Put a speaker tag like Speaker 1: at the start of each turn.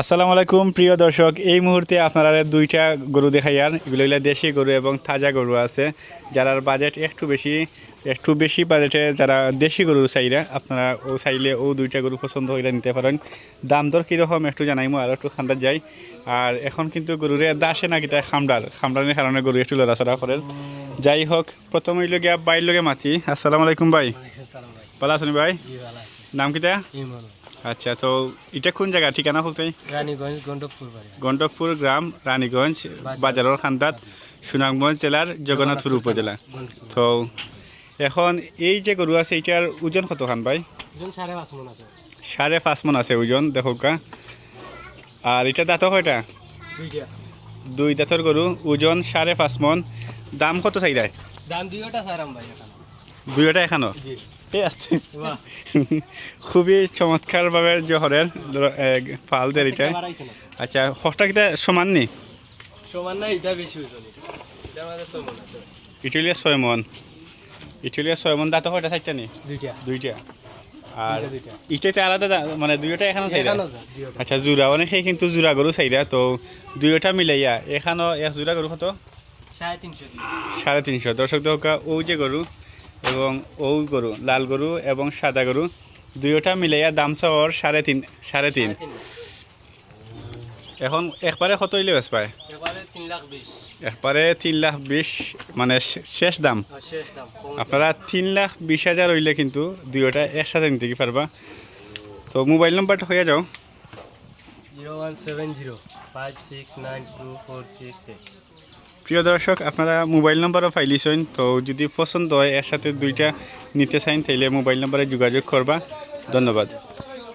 Speaker 1: আসসালামু আলাইকুম প্রিয় দর্শক, এই মুহূর্তে আপনারা দুইটা গরু দেখাইয়ার। এগুলো হইলো দেশি গরু এবং তাজা গরু আছে। যারা বাজেট একটু বেশি বাজেটে যারা দেশি গরু চাইরা, আপনারা ও চাইলে ও দুইটা গরু পছন্দ হইলে নিতে পারেন। দাম দর কীরকম একটু জানাইমো, আর একটু খান্দার যাই। আর এখন কিন্তু গরুরে দাসে না কিতা খামড়ানোর কারণে গরু একটু লড়াচড়া করেন। যাই হোক, প্রথম হইল গিয়া বাইর লগে মাতি। আসসালামু আলাইকুম ভাই, ভালো আছেন ভাই? নাম কিতা? আচ্ছা, তো এটা কোন জায়গা, ঠিকানা বলছে?
Speaker 2: রানীগঞ্জ
Speaker 1: গন্ডকপুর গ্রাম, রানীগঞ্জ বাজারের খান্দাত, সুনামগঞ্জ জেলার জগন্নাথপুর উপজেলা। তো এখন এই যে গরু আছে, এটার ওজন কত খান ভাই? 5.5 মন আছে ওজন, দেখো কা। আর এটা দাঁত কয়টা? দুই দাঁতর গরু, ওজন 5.5 মন। দাম কত চাইরায়? দুইটা এখানো খুবই চমৎকার ভাবে জহরের পালদের এটা। আচ্ছা, হকটা কিটা সমান নি? ইটুলিয়া 6 মন। ইটুলিয়া 6 মন। দাঁত কয়টা চারটা নি? দুইটা। আর ইটাতে আলাদা মানে দুইটা এখানে চাইরা? আচ্ছা, জোড়া মানে সেই কিন্তু জোড়া গরু চাইরা। তো দুইটা মিলাইয়া এখানো এক জোড়া গরু কত? 350। দর্শক দেখা ও যে গরু এবং ও গরু, লাল গরু এবং সাদা গরু, দুইটা মিলাইয়া দাম চাওয়ার 3.5। এখন একবারে কত হইলে বেশ পায়? একবারে 3,20,000 মানে শেষ দাম। আপনারা 3,20,000 হইলে কিন্তু দুইটা একসাথে নিতে কি পারবা। তো মোবাইল নাম্বারটা হয়ে যাও।
Speaker 2: 017056924668।
Speaker 1: প্রিয় দর্শক, আপনারা মোবাইল নাম্বারও ফাইলিছেন। তো যদি পছন্দ হয় একসাথে দুইটা নিতে চান, তাইলে মোবাইল নাম্বারে যোগাযোগ করবা। ধন্যবাদ।